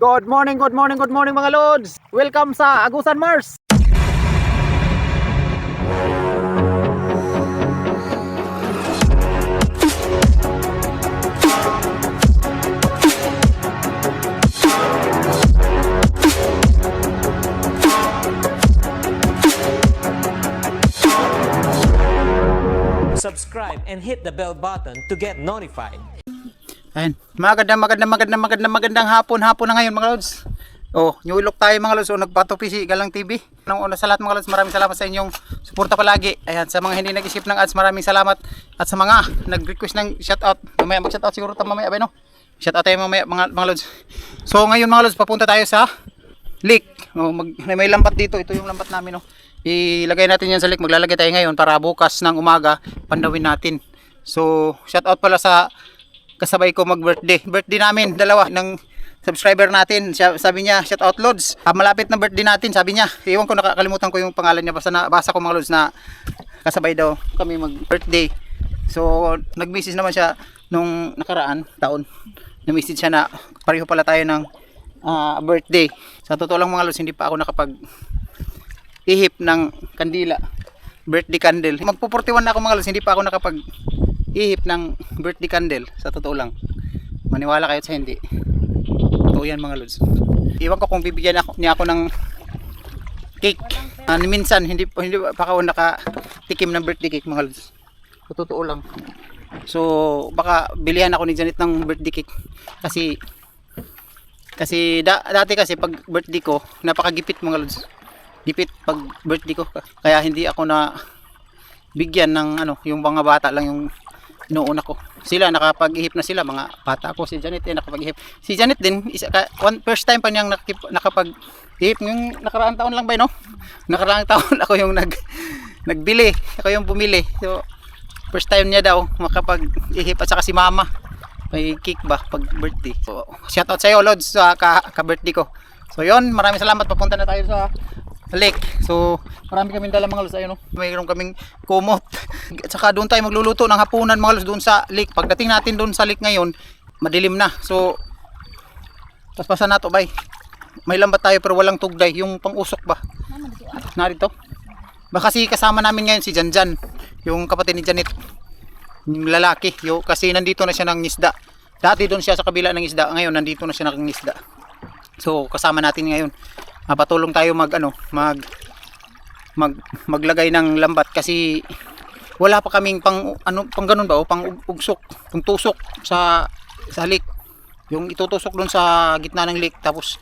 Good morning, good morning, good morning mga Lods. Welcome sa Agusan Mars. Subscribe and hit the bell button to get notified. Ayan, magandang hapon na ngayon mga Lods. Oh, new look tayo mga Lods. So nagpatupisi Galang TV. Nang una sa lahat mga Lods, maraming salamat sa inyong suporta palagi. Ayan, sa mga hindi nag-skip ng ads, maraming salamat. At sa mga nag-request ng shoutout, mamaya mag-shoutout siguro tayo mamaya, no? Shoutout tayo mamaya mga Lods. So ngayon mga Lods, papunta tayo sa lake. Oh, may lambat dito. Ito yung lambat namin, oh. Ilagay natin yan sa lake. Maglalagay tayo ngayon para bukas ng umaga pandawin natin. So shoutout pala sa kasabay ko mag-birthday. Birthday namin, dalawa ng subscriber natin. Sabi niya, shout out Lods. Malapit na birthday natin, sabi niya. Iwan ko, nakakalimutan ko yung pangalan niya. Basa ko mga Lods na kasabay daw kami mag-birthday. So, nag-message naman siya nung nakaraan taon. Na-message siya na pareho pala tayo ng birthday. Sa totoo lang mga Lods, hindi pa ako nakapag-ihip ng kandila. Birthday candle. Magpo-41 na ako mga Lods, hindi pa ako ihip ng birthday candle, sa totoo lang. Maniwala kayo sa hindi. Totoo yan mga Lods. Iwan ko kung bibigyan niya ako ng cake. Minsan hindi pa ako nakatikim ng birthday cake mga Lods. Sa totoo lang. So baka bilihan ako ni Janet ng birthday cake. Kasi dati kasi pag birthday ko, napakagipit mga Lods. Gipit pag birthday ko. Kaya hindi ako na bigyan ng yung mga bata lang yung inuuna ko. Sila nakapag-ihip na sila, mga bata ko. Si Janet nakapag-ihip. Si Janet din, first time pa niyang nakapag-ihip. Yung nakaraang taon lang ba, no? Nakaraang taon ako yung nagbili. Ako yung bumili. So, first time niya daw makapag-ihip. At saka si mama. May cake ba pag birthday. So, shout out sa'yo, Lods, sa ka-birthday ko. So, yun. Maraming salamat. Papunta na tayo sa lake. So, marami kaming dala mga Lods. Ayun, no? Mayroon kaming kumot. At saka doon tayo magluluto ng hapunan mga Lods doon sa lake. Pagdating natin doon sa lake ngayon, madilim na. So, paspasan na to, bay. May lambat tayo pero walang tugday. Yung pang-usok ba? Narito. Baka kasi kasama namin ngayon si Janjan. Yung kapatid ni Janet. Yung lalaki. Kasi nandito na siya ng isda. Dati doon siya sa kabila ng isda. Ngayon, nandito na siya ng isda. So, kasama natin ngayon. Patulong tayo maglagay ng lambat kasi wala pa kaming pang ganun ba o pang ugsok, pang tusok sa lake. Yung itutusok doon sa gitna ng lake tapos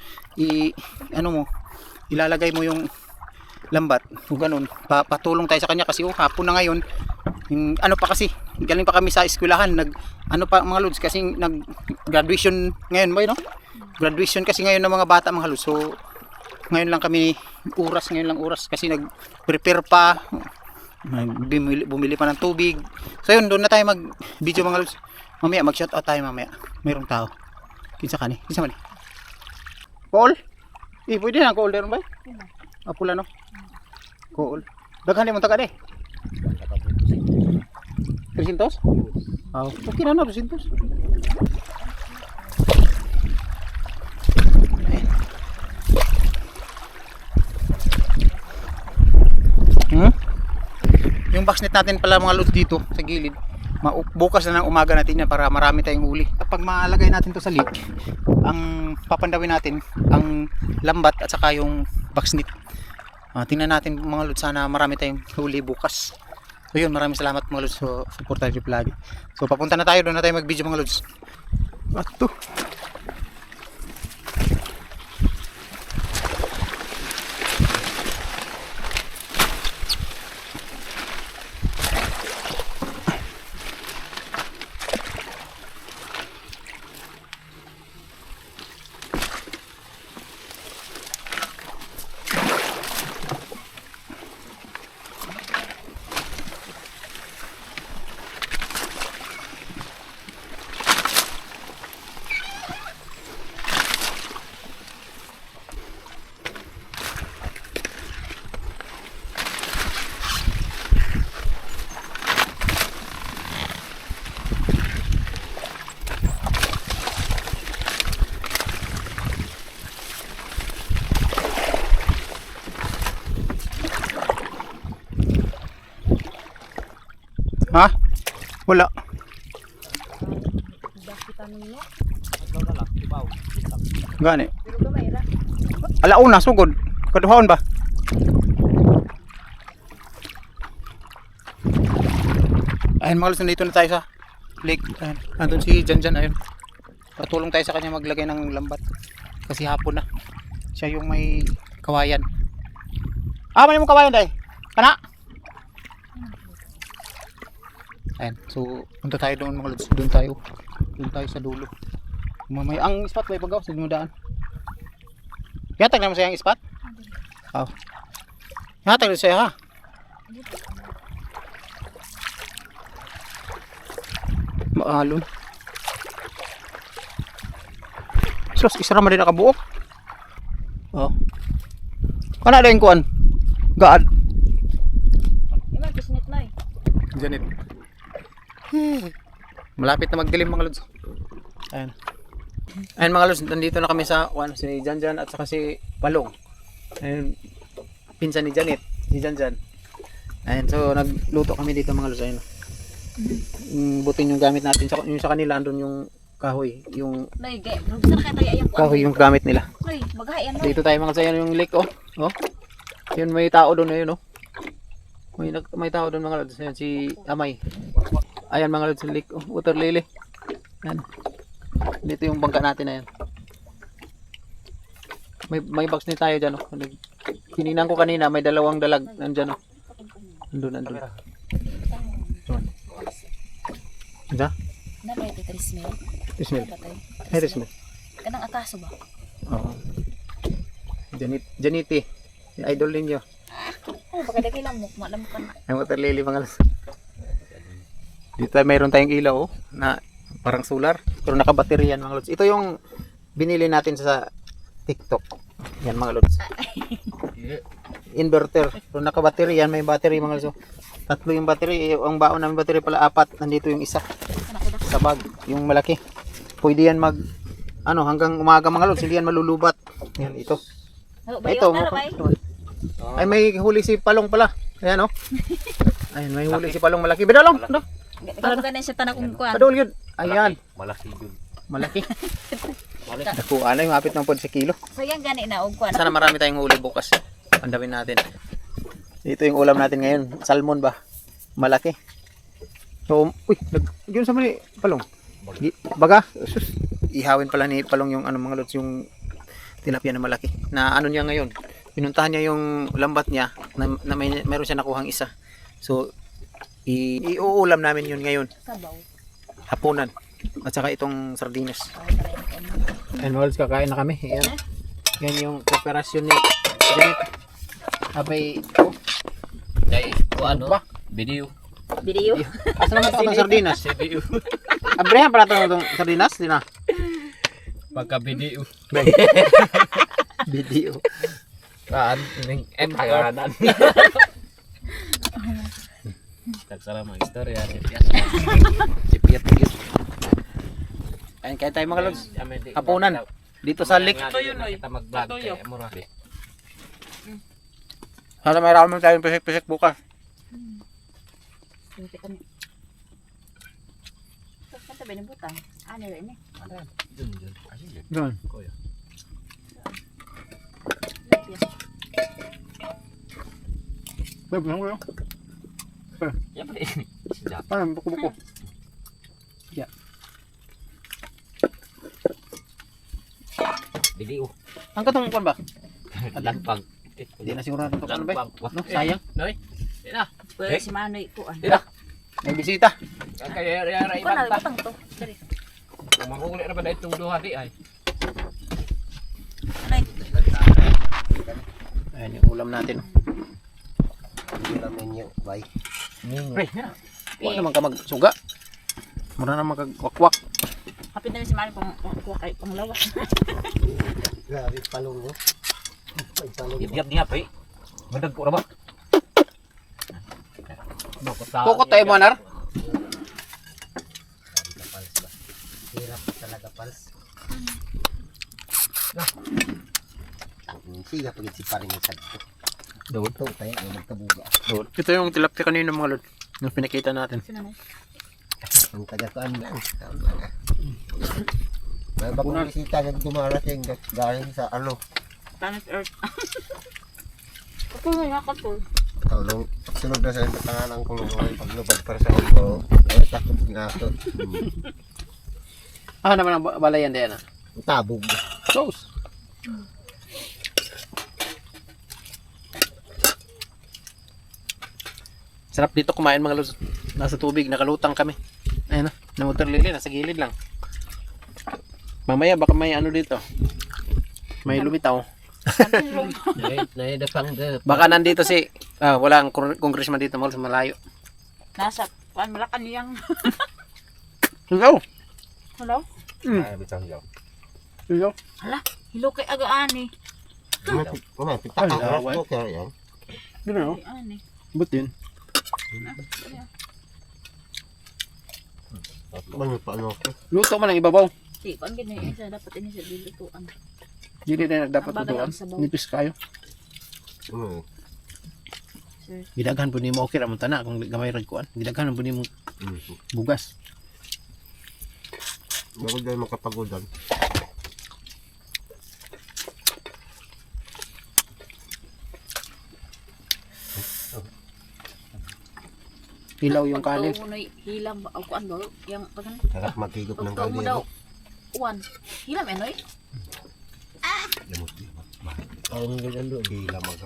ilalagay mo yung lambat. O ganun. Patulong tayo sa kanya kasi hapon na ngayon. Pa kasi galing pa kami sa eskwelahan pa mga Lods kasi nag graduation ngayon ba, no? Graduation kasi ngayon ng mga bata mga Lods. So ngayon lang oras kasi nag-prepare pa, bumili pa ng tubig. So yun, doon na tayo mag-video mga Lods. Mamaya mag-shoutout tayo mamaya. Mayroong tao. Kinsa man eh. Call? Pwede na call din ba? Pula no? Call. Daghan mo tagad eh. 300? Okay na 200. Yung boxnet natin pala mga Lods dito sa gilid, bukas na ng umaga natin yan para marami tayong huli. Kapag malagay natin to sa lake, ang papandawin natin ang lambat at saka yung boxnet. Tingnan natin mga Lods, sana marami tayong huli bukas. So yun, maraming salamat mga Lods, so support tayo lagi. So papunta na tayo, doon na tayo mag video mga Lods. Ato. Ha? Wala. Gani. Alauna sugod. Kaduhaon ba? Ayun mga lods, nandito na tayo sa lake. Ayun. Nandun si Janjan, ayun. Patulong tayo sa kanya maglagay ng lambat. Kasi hapon na. Siya yung may kawayan. Mali mo kawayan dahil. Kana? Ayun. So, punta tayo doon mga lods. Doon tayo. Doon tayo sa dulo. May ang spot may pagaw sa dinudaan. Yatag naman siya ang spot? Oh. Yatag na siya ha. Maalon. Sus, isara man din nakabuok. Oh. Kana din kuan. Gaad. Iman pisnit na eh. Janit. Malapit na magdilim mga lods. Ayan. Ayan mga lods, nandito na kami sa si Janjan at saka si Palong. Ayan, pinsan ni Janet, si Janjan. Ayan, so nagluto kami dito mga lods. Ayan. Butin yung gamit natin yung sa kanila andun yung kahoy, yung Nay, gusto na kaya yung kahoy yung gamit nila. Nay, maghayan na. Dito tayo mga lods, ayan yung lake oh. Oh. Yun may tao doon ayun oh. May tao doon mga lods, ayan si Amay. Ayan mga lods, lake oh, water lily. Ayan. Dito yung bangka natin na yan. May box ni tayo dyan. Oh. Kininan ko kanina. May dalawang dalag. Nandyan. Oh. Andun. Diba? Na ba ito trismil? Trismil. Ay, trismil. Kanang ataso ba? Oo. Janiti. Idol ninyo. Oh, baka dagay lang mukma lang ka na. Ang water lily mga las. Dito mayroon tayong ilaw oh, na parang solar. Pero nakabaterya yan mga lods. Ito yung binili natin sa TikTok. Yan mga lods. Inverter. Pero nakabaterya yan. May battery mga lods. So, tatlo yung battery. Ang baon namin battery pala 4. Nandito yung isa. Sa bag. Yung malaki. Pwede yan hanggang umaga mga lods. Hindi yan malulubat. Yan ito. Ito. Ay may huli si Palong pala. Ayan oh. Ayun may huli si Palong malaki. Bidalong. No? Ikaw ka na siya tanang kuan. Padol yun. Ayan. Malaki yun. Malaki. Naku, yung hapit ng 11 kilo. So yan gani na og kuan. Sana marami tayong huli bukas. Pandawin natin. Ito yung ulam natin ngayon. Salmon ba? Malaki. So, yun sa mali, Palong. Baga. Sus, ihawin pala ni Palong yung mga lods, yung tilapia na malaki. Na niya ngayon. Pinuntahan niya yung lambat niya na mayroon siya nakuhang isa. So, iuulam namin yun ngayon. Sabaw. Hapunan. At saka itong sardinas. And mga lods, kakain na kami. Ayan. Yan yung preparasyon ni Janet. Abay, Dahil, ano? ba? Video. Video. Asa naman ito itong sardinas? Video. Abrehan pala itong sardinas? Di na? Pagka-video. Video. Pangalan. Tagsara mga istorya. Sipiyat yun. Ayun, kaya tayo mga lods. Hapunan. Dito sa lake. Ito yun ay. Kita mag-vlog kaya mura. Sana may ramen tayong pisik-pisik bukas. Hindi kami. Tapos tabi ng butang. Ano rin eh. Dun. Asin yun. Doon. Kuya. Babe, ano ko? Yan pa rin. Siya. Ano, buko-buko. Video. Ang katong kuwan ba? Lagpag. Hindi na siguro natin ito kuwan ba? Lagpag. No, sayang. Noy. Di na. Pwede si Manoy kuan. Di na. May bisita. Kaya yara Kuan na ibang ta. butang to. Dali. Kung makukulit na ba na itong duha di ay. Nay. Ayan yung ulam natin. Ulam ninyo. Bye. Pre, huwag naman ka magsuga. Mura naman kagwakwak. Kapit na si Manoy pang lawas. Grabe palong mo. Yap niya pre. Madag ko ra ba? Kokot tayo mo, Anar. Hirap talaga pals. Siga pagit si paring sa dito. Doon to tayo ay magkabuga. Ito yung tilapia kanina mga lod. Yung pinakita natin. Sino na? Ang taga-kaan lang. May bagong bisita na dumarating galing sa ano. Planet Earth. Ako nga ako. Tulong. Sunod na sa tangan ng kulungan. Paglubad para sa ulo. Ay, takot nga ito. Ah, naman ang balayan din ah. Tabog. Sauce. Sarap dito kumain mga lods. Nasa tubig, nakalutang kami. Ayun na, namotor lili, nasa gilid lang. Mamaya baka may ano dito. May lumitaw. Naidapang din. Baka nandito si, wala ang congressman dito mga lods, malayo. Nasa, Malacan niyang. Hello? Hello? Ay, bitang yaw. Hello? Hala, hilo kay Agaani. Pitak ang oras ko kaya yan. Gano'n? Agaani. Ba't yun? Ano pa ano ko? Luto man ang ibabaw. Si, kung ganyan isa, dapat ini siya dilutuan. Hindi na dapat Ang bagal lutuan. ang sabaw. Nipis kayo. Gidaghan po ni mo okay ramon tana kung gamay rag kuan. Gidaghan po ni mo bugas. Bago dahil makapagodan. Hilaw yung kanin. Pagkaw mo na hilam ba? O kuan daw? Yung pagkan. Harap magigop ng Pagkaw mo daw. kaldero. Uwan. Hilam enoy? Lamot niya. Ang ganyan doon. Hila mag.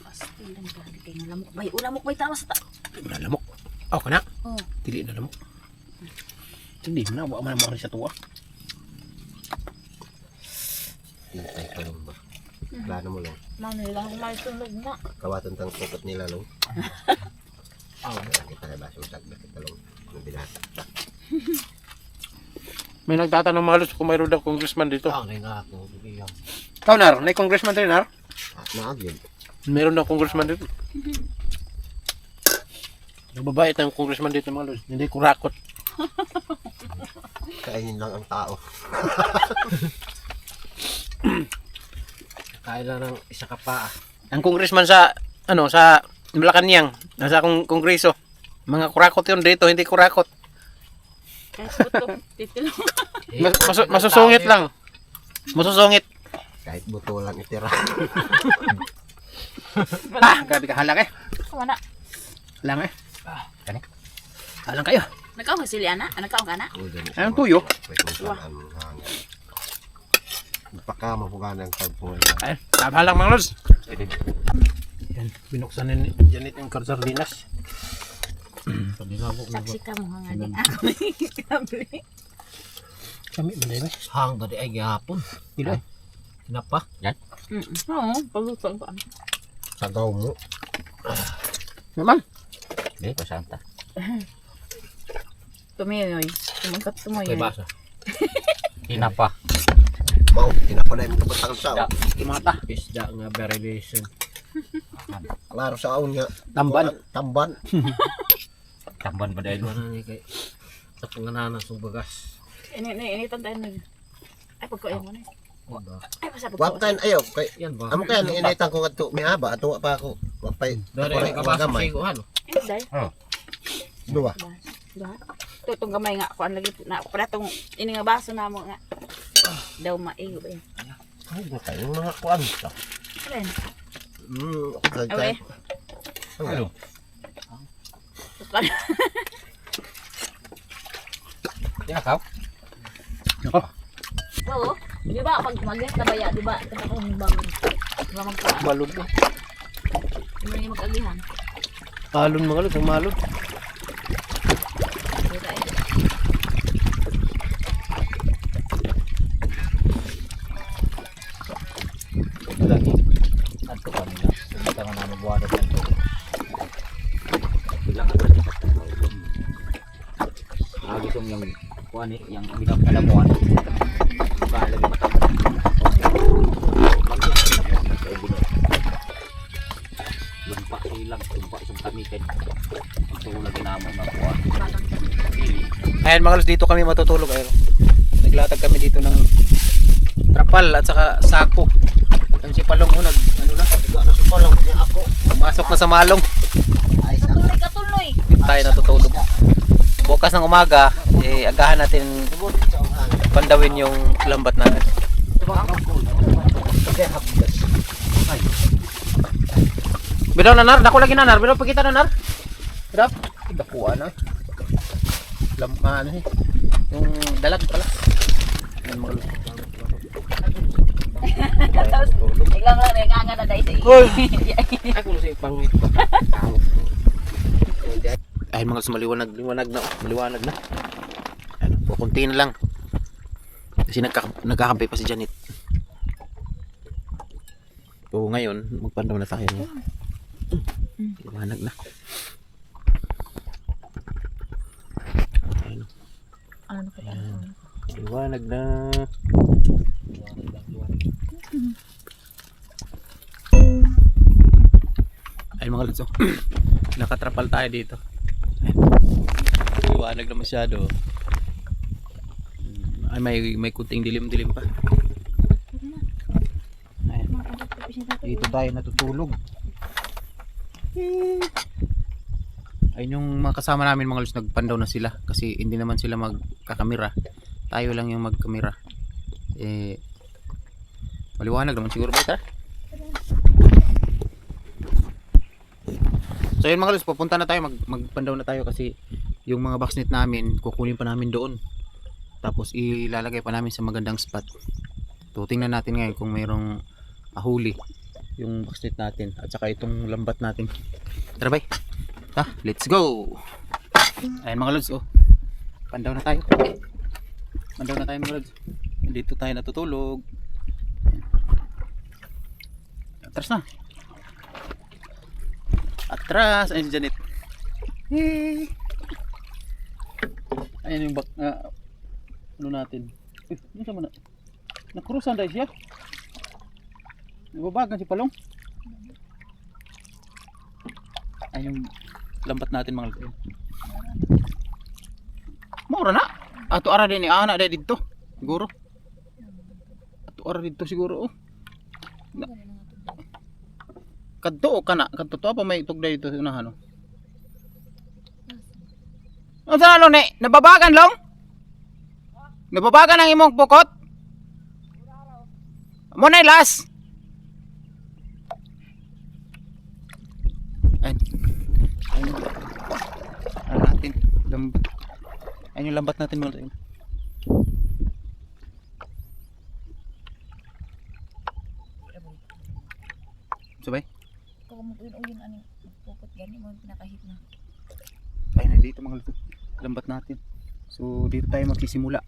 Pasti lang gani kay ngalamok. Bay, ulamok bay tawas ta. Wala lamok. Oh, kana. Oh. Dili na lamok. Hindi na wa man mo sa tuwa. Tintay pa lang ba? Plano mo lang. Mano lang kung may tunog na. Kawatan tang tukot nila lang. Kita na ba? Susag na kita lang. Ang binata. May nagtatanong mga lods kung mayroon daw congressman dito. Ay nga ako. Bigyan. Ikaw nar, may congressman din nar? Naagyan. Meron daw congressman dito. Nababait ang congressman dito mga lods. Hindi kurakot. Kainin lang ang tao. Kain lang ng isa ka pa. Ang congressman sa sa Malacanang, nasa kongreso. Mga kurakot yun dito, hindi kurakot. Kahit puto, titil. Masusungit lang. Masusungit. Kahit buto lang itira. Grabe ka halak eh. Wala. Lang eh. Halang kayo. Nakaw ka sili ana? Nakaw ka na? Anong tuyo? Baka mabugan ang pagpunan. Ay, halang mga lods. Yan, binuksan ni Janet yung sardinas. Saksi ka mo nga din ako. Grabe. Kami, manday ba? Hang tadi ay gihapon. Ilo. Kenapa? Yan. Oo, pagluto ko. Sagaw mo. Naman. Di pasanta. Tumiyoy. Tumangkat tumoy. basa. Kenapa? Mau kenapa na yung kapatang sao? Mata. Isda nga variation. Klaro sa aun nga. Tamban. Tamban. Tamban pa dahil. Ano ni kay tapanganan sa bagas. Ini tantay na. Ay pagkain mo na. Ay pasabot ko. Wap kan ayo kay Yan ba? amo kay inaitan ko ngadto miaba ato pa ako. Wapay. Dari ka ba sa siguhan? Day. Dua. Ba? Tutong gamay nga kuan lagi na para tong ini nga baso namo nga. Daw maigo ba yan? Ay kay mga kuan ta. Ren. Okay. Ano? Yakaw? Ako. Oo. Di ba pag mag-guest na baya, di ba? Kasi kung magka. Balod mo. Hindi mo mag-agihan. Alon mga lods, ang malod. Di tayo. Lagi. Ato kami na. Sumita nga namin buwan at ito. Bilang ang kanya. Lagi kong yung kuwan eh, yung binakalamuan. Kalag yung matapos. Lumpa silang, lumpa isang kamikin. Ito ko lagi naman mga kuwan. Ayan mga lods, dito kami matutulog. Ayun. Naglatag kami dito ng trapal at saka sako. Ang si Palong ho, ano na? Ano sa palong niya ako. Pumasok na sa malong. tayo natutulog. Bukas ng umaga, agahan natin pandawin yung lambat natin. Bidaw nanar, dako lagi nanar, bidaw pagkita nanar. Bidaw, dakuan na. Ano eh, yung dalag pala. Yan mga luto. Tapos, ikaw lang rin, nga na dahil sa iyo. Ako na sa pangit. Ay mga luto, maliwanag na. Maliwanag na. Ano, kukunti na lang. Kasi nagkakampi pa si Janet. So ngayon, magpandaw na tayo. No? Liwanag na. Ayun. Ano ka Ayan. Liwanag na. Ay mga lutso. Nakatrapal tayo dito. Ayan. Liwanag na masyado. Ay may kunting dilim-dilim pa. Ayan. Dito tayo natutulog. Ayun yung mga kasama namin mga lutso, nagpandaw na sila kasi hindi naman sila magkakamera. Tayo lang yung magkamera. Maliwanag naman siguro ba ito? So yun mga lutso, pupunta na tayo, magpandaw na tayo kasi yung mga boxnet namin kukunin pa namin doon. Tapos ilalagay pa namin sa magandang spot. So tingnan natin ngayon kung mayroong huli yung boxnet natin at saka itong lambat natin. Tara bay. Let's go. Ayan mga lods, pandaw na tayo. Pandaw na tayo mga lods. Dito tayo natutulog. Atras na. Atras. Ayun si Janet. Hey. Ayan yung ano natin. Ano sa mana? Nakrusan dahil siya. Nababagan si Palong. Ayun yung lambat natin mga lods. Maura na. Ato ara din ni ana dai dito. Siguro. Ato ara dito siguro Kadto kana, kadto to pa may tugday dito unahan. Ano sa ano ni? Nababagan long? Nababagan ang imong pukot? Mo na las. Ayun. Ano natin? Lambat. Ayun yung lambat natin mga tayo. Sabay? Kung mag-uyin ano, pupot gani mo pinakahit na. Ayun na dito mga lambat natin. So dito tayo magsisimula.